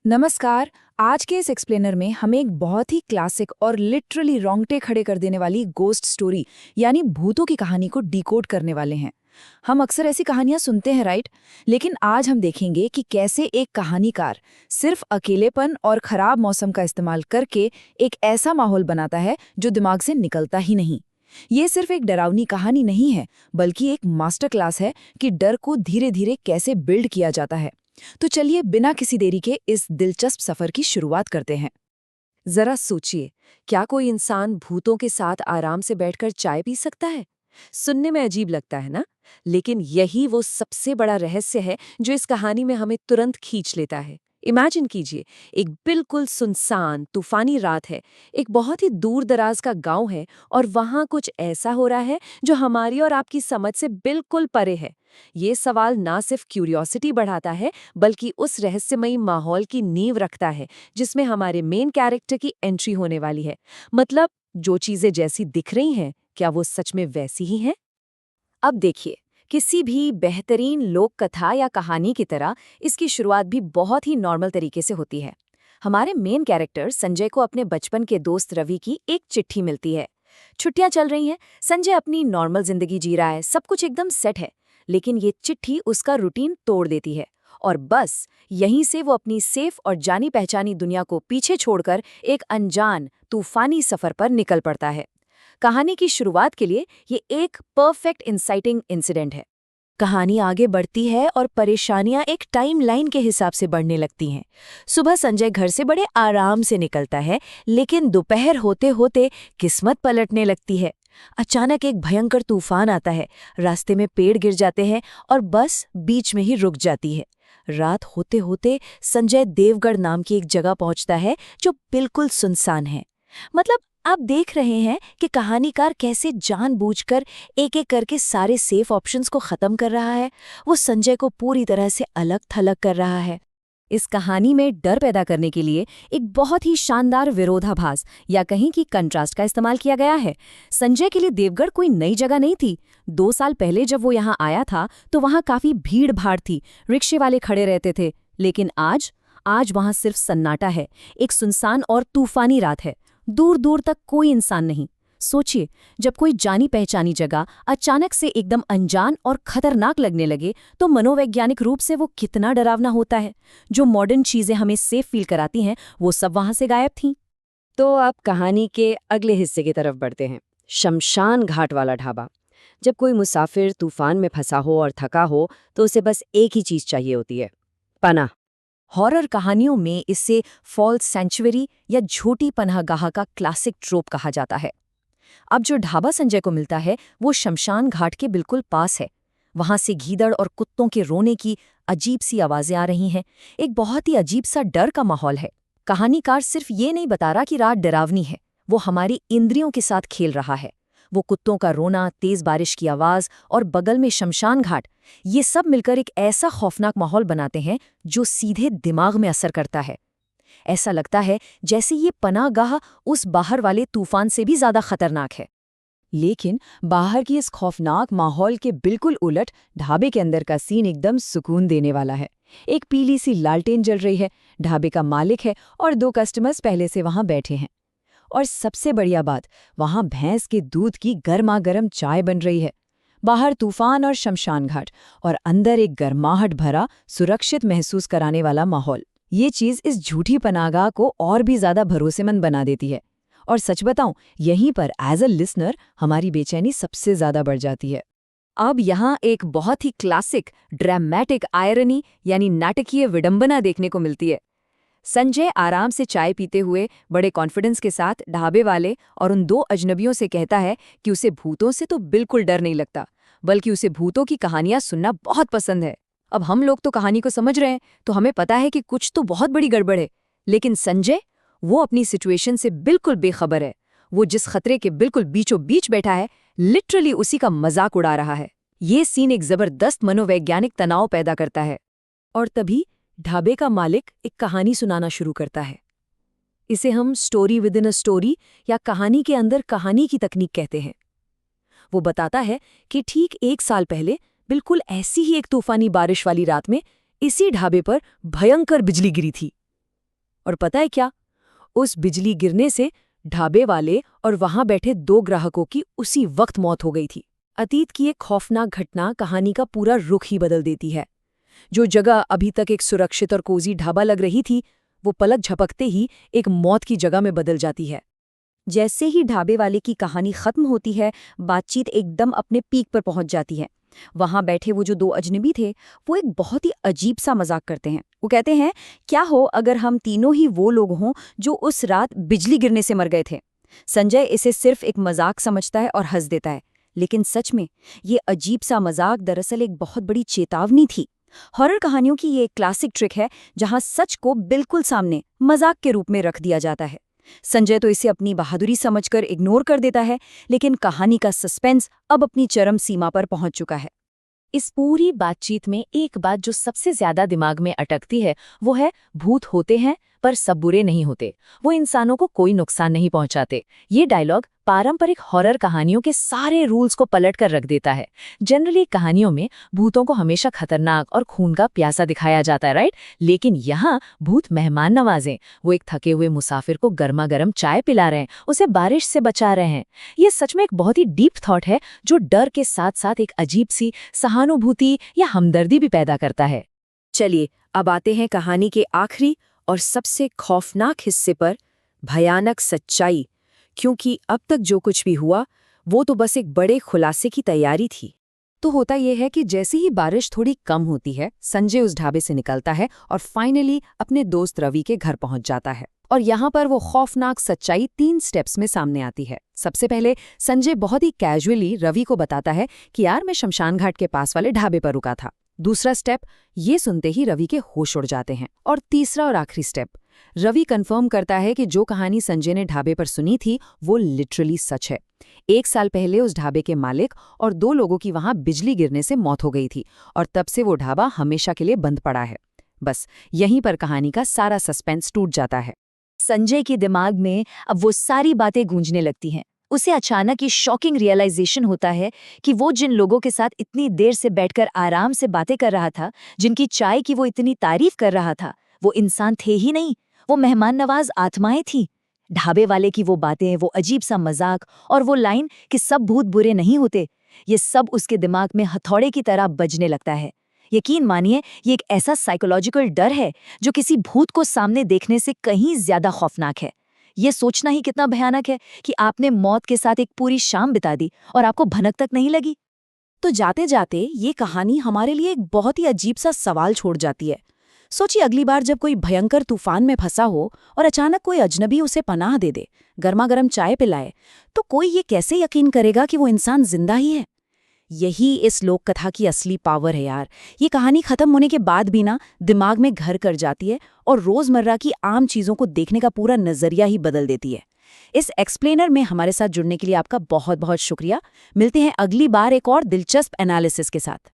नमस्कार। आज के इस एक्सप्लेनर में हम एक बहुत ही क्लासिक और लिटरली रोंगटे खड़े कर देने वाली गोस्ट स्टोरी यानी भूतों की कहानी को डिकोड करने वाले हैं। हम अक्सर ऐसी कहानियां सुनते हैं, राइट? लेकिन आज हम देखेंगे कि कैसे एक कहानीकार सिर्फ अकेलेपन और खराब मौसम का इस्तेमाल करके एक ऐसा माहौल बनाता है जो दिमाग से निकलता ही नहीं। ये सिर्फ एक डरावनी कहानी नहीं है, बल्कि एक मास्टर क्लास है कि डर को धीरे धीरे कैसे बिल्ड किया जाता है। तो चलिए बिना किसी देरी के इस दिलचस्प सफर की शुरुआत करते हैं। जरा सोचिए, क्या कोई इंसान भूतों के साथ आराम से बैठकर चाय पी सकता है? सुनने में अजीब लगता है ना? लेकिन यही वो सबसे बड़ा रहस्य है जो इस कहानी में हमें तुरंत खींच लेता है। इमेजिन कीजिए, एक बिल्कुल सुनसान तूफानी रात है, एक बहुत ही दूर दराज का गांव है और वहां कुछ ऐसा हो रहा है जो हमारी और आपकी समझ से बिल्कुल परे है। ये सवाल ना सिर्फ क्यूरियोसिटी बढ़ाता है, बल्कि उस रहस्यमयी माहौल की नींव रखता है जिसमें हमारे मेन कैरेक्टर की एंट्री होने वाली है। मतलब, जो चीजें जैसी दिख रही हैं, क्या वो सच में वैसी ही हैं? अब देखिए, किसी भी बेहतरीन लोक कथा या कहानी की तरह इसकी शुरुआत भी बहुत ही नॉर्मल तरीके से होती है। हमारे मेन कैरेक्टर संजय को अपने बचपन के दोस्त रवि की एक चिट्ठी मिलती है। छुट्टियां चल रही हैं, संजय अपनी नॉर्मल जिंदगी जी रहा है, सब कुछ एकदम सेट है। लेकिन ये चिट्ठी उसका रूटीन तोड़ देती है। और बस यहीं से वो अपनी सेफ और जानी पहचानी दुनिया को पीछे छोड़कर एक अनजान तूफानी सफर पर निकल पड़ता है। कहानी की शुरुआत के लिए ये एक परफेक्ट इंसाइटिंग इंसिडेंट है। कहानी आगे बढ़ती है और परेशानियां एक टाइम लाइन के हिसाब से बढ़ने लगती हैं। सुबह संजय घर से बड़े आराम से निकलता है, लेकिन दोपहर होते होते किस्मत पलटने लगती है। अचानक एक भयंकर तूफान आता है, रास्ते में पेड़ गिर जाते हैं और बस बीच में ही रुक जाती है। रात होते होते संजय देवगढ़ नाम की एक जगह पहुंचता है जो बिल्कुल सुनसान है। मतलब, आप देख रहे हैं कि कहानीकार कैसे जानबूझकर एक-एक करके सारे सेफ ऑप्शंस को खत्म कर रहा है। वो संजय को पूरी तरह से अलग-थलग कर रहा है। इस कहानी में डर पैदा करने के लिए एक बहुत ही शानदार विरोधाभास या कहीं कि कंट्रास्ट का इस्तेमाल किया गया है। संजय के लिए देवगढ़ कोई नई जगह नहीं थी। 2 साल पहले जब वो यहाँ आया था तो वहाँ काफी भीड़-भाड़ थी, रिक्शे वाले खड़े रहते थे। लेकिन आज वहाँ सिर्फ सन्नाटा है। एक सुनसान और तूफानी रात है। दूर दूर तक कोई इंसान नहीं। सोचिए, जब कोई जानी पहचानी जगह अचानक से एकदम अनजान और खतरनाक लगने लगे तो मनोवैज्ञानिक रूप से वो कितना डरावना होता है। जो मॉडर्न चीजें हमें सेफ फील कराती हैं, वो सब वहां से गायब थीं। तो अब कहानी के अगले हिस्से की तरफ बढ़ते हैं। शमशान घाट वाला ढाबा। जब कोई मुसाफिर तूफान में फंसा हो और थका हो तो उसे बस एक ही चीज चाहिए होती है, पनाह। हॉरर कहानियों में इसे फॉल्स सेंचुरी या झूठी पनाहगाह का क्लासिक ट्रोप कहा जाता है। अब जो ढाबा संजय को मिलता है वो शमशान घाट के बिल्कुल पास है। वहां से गीदड़ और कुत्तों के रोने की अजीब सी आवाजें आ रही हैं। एक बहुत ही अजीब सा डर का माहौल है। कहानीकार सिर्फ ये नहीं बता रहा कि रात डरावनी है, वो हमारी इंद्रियों के साथ खेल रहा है। वो कुत्तों का रोना, तेज बारिश की आवाज और बगल में शमशान घाट, ये सब मिलकर एक ऐसा खौफनाक माहौल बनाते हैं जो सीधे दिमाग में असर करता है। ऐसा लगता है जैसे ये पनाहगाह उस बाहर वाले तूफान से भी ज्यादा खतरनाक है। लेकिन बाहर की इस खौफनाक माहौल के बिल्कुल उलट ढाबे के अंदर का सीन एकदम सुकून देने वाला है। एक पीली सी लालटेन जल रही है, ढाबे का मालिक है और 2 कस्टमर्स पहले से वहां बैठे हैं। और सबसे बढ़िया बात, वहां भैंस के दूध की गर्मा गर्म चाय बन रही है। बाहर तूफान और शमशान घाट और अंदर एक गर्माहट भरा, सुरक्षित महसूस कराने वाला माहौल। ये चीज इस झूठी पनाहगाह को और भी ज्यादा भरोसेमंद बना देती है। और सच बताऊं, यहीं पर एज अ लिसनर हमारी बेचैनी सबसे ज्यादा बढ़ जाती है। अब यहाँ एक बहुत ही क्लासिक ड्रामेटिक आयरनी यानी नाटकीय विडंबना देखने को मिलती है। संजय आराम से चाय पीते हुए बड़े कॉन्फिडेंस के साथ ढाबे वाले और उन 2 अजनबियों से कहता है कि उसे भूतों से तो बिल्कुल डर नहीं लगता, बल्कि उसे भूतों की कहानियां सुनना बहुत पसंद है। अब हम लोग तो कहानी को समझ रहे हैं, तो हमें पता है कि कुछ तो बहुत बड़ी गड़बड़ है। लेकिन संजय, वो अपनी सिचुएशन से बिल्कुल बेखबर है। वो जिस खतरे के बिल्कुल बीचों बीच बैठा है, लिटरली उसी का मजाक उड़ा रहा है। ये सीन एक जबरदस्त मनोवैज्ञानिक तनाव पैदा करता है। और तभी ढाबे का मालिक एक कहानी सुनाना शुरू करता है। इसे हम story with in a story या कहानी के अंदर कहानी की तकनीक कहते हैं। वो बताता है कि ठीक 1 साल पहले बिल्कुल ऐसी ही एक तूफानी बारिश वाली रात में इसी ढाबे पर भयंकर बिजली गिरी थी। और पता है क्या, उस बिजली गिरने से ढाबे वाले और वहां बैठे 2 ग्राहकों की उसी वक्त मौत हो गई थी। अतीत की एक खौफनाक घटना कहानी का पूरा रुख ही बदल देती है। जो जगह अभी तक एक सुरक्षित और कोजी ढाबा लग रही थी, वो पलक झपकते ही एक मौत की जगह में बदल जाती है। जैसे ही ढाबे वाले की कहानी खत्म होती है, बातचीत एकदम अपने पीक पर पहुंच जाती है। वहां बैठे वो जो 2 अजनबी थे, वो एक बहुत ही अजीब सा मजाक करते हैं। वो कहते हैं, क्या हो अगर हम तीनों ही वो लोग हों जो उस रात बिजली गिरने से मर गए थे। संजय इसे सिर्फ एक मजाक समझता है और हंस देता है, लेकिन सच में ये अजीब सा मजाक दरअसल एक बहुत बड़ी चेतावनी थी। हॉरर कहानियों की ये एक क्लासिक ट्रिक है, जहां सच को बिल्कुल सामने मजाक के रूप में रख दिया जाता है। संजय तो इसे अपनी बहादुरी समझकर इग्नोर कर देता है, लेकिन कहानी का सस्पेंस अब अपनी चरम सीमा पर पहुंच चुका है। इस पूरी बातचीत में एक बात जो सबसे ज्यादा दिमाग में अटकती है, वो है भूत होते हैं पर सब बुरे नहीं होते, वो इंसानों को कोई नुकसान नहीं पहुंचाते। ये डायलॉग पारंपरिक हॉरर कहानियों के सारे रूल्स को पलट कर रख देता है। जनरली कहानियों में भूतों को हमेशा खतरनाक और खून का प्यासा दिखाया जाता है, राइट? लेकिन यहाँ भूत मेहमान नवाजें। वो एक थके हुए मुसाफिर को गर्मा गर्म चाय पिला रहे हैं, उसे बारिश से बचा रहे हैं। ये सच में एक बहुत ही डीप थॉट है, जो डर के साथ साथ एक अजीब सी सहानुभूति या हमदर्दी भी पैदा करता है। चलिए अब आते हैं कहानी के आखिरी और सबसे खौफनाक हिस्से पर, भयानक सच्चाई। क्योंकि अब तक जो कुछ भी हुआ वो तो बस एक बड़े खुलासे की तैयारी थी। तो होता यह है कि जैसे ही बारिश थोड़ी कम होती है, संजय उस ढाबे से निकलता है और फाइनली अपने दोस्त रवि के घर पहुंच जाता है। और यहाँ पर वो खौफनाक सच्चाई 3 स्टेप्स में सामने आती है। सबसे पहले संजय बहुत ही कैजुअली रवि को बताता है कि यार मैं शमशान घाट के पास वाले ढाबे पर रुका था। दूसरा स्टेप, ये सुनते ही रवि के होश उड़ जाते हैं। और तीसरा और आखिरी स्टेप, रवि कंफर्म करता है कि जो कहानी संजय ने ढाबे पर सुनी थी वो लिटरली सच है। 1 साल पहले उस ढाबे के मालिक और 2 लोगों की वहां बिजली गिरने से मौत हो गई थी, और तब से वो ढाबा हमेशा के लिए बंद पड़ा है। बस यहीं पर कहानी का सारा सस्पेंस टूट जाता है। संजय के दिमाग में अब वो सारी बातें गूंजने लगती हैं। उसे अचानक ये शॉकिंग रियलाइजेशन होता है कि वो जिन लोगों के साथ इतनी देर से बैठकर आराम से बातें कर रहा था, जिनकी चाय की वो इतनी तारीफ कर रहा था, वो इंसान थे ही नहीं, वो मेहमान नवाज आत्माएं थीं। ढाबे वाले की वो बातें, वो अजीब सा मजाक और वो लाइन कि सब भूत बुरे नहीं होते, ये सब उसके दिमाग में हथौड़े की तरह बजने लगता है। यकीन मानिए, ये एक ऐसा साइकोलॉजिकल डर है जो किसी भूत को सामने देखने से कहीं ज्यादा खौफनाक है। ये सोचना ही कितना भयानक है कि आपने मौत के साथ एक पूरी शाम बिता दी और आपको भनक तक नहीं लगी। तो जाते जाते ये कहानी हमारे लिए एक बहुत ही अजीब सा सवाल छोड़ जाती है। सोचिए, अगली बार जब कोई भयंकर तूफान में फंसा हो और अचानक कोई अजनबी उसे पनाह दे दे, गर्मा गर्म चाय पिलाए, तो कोई ये कैसे यकीन करेगा कि वो इंसान जिंदा ही है? यही इस लोक कथा की असली पावर है यार। ये कहानी खत्म होने के बाद भी ना दिमाग में घर कर जाती है और रोजमर्रा की आम चीजों को देखने का पूरा नजरिया ही बदल देती है। इस एक्सप्लेनर में हमारे साथ जुड़ने के लिए आपका बहुत बहुत शुक्रिया। मिलते हैं अगली बार एक और दिलचस्प एनालिसिस के साथ।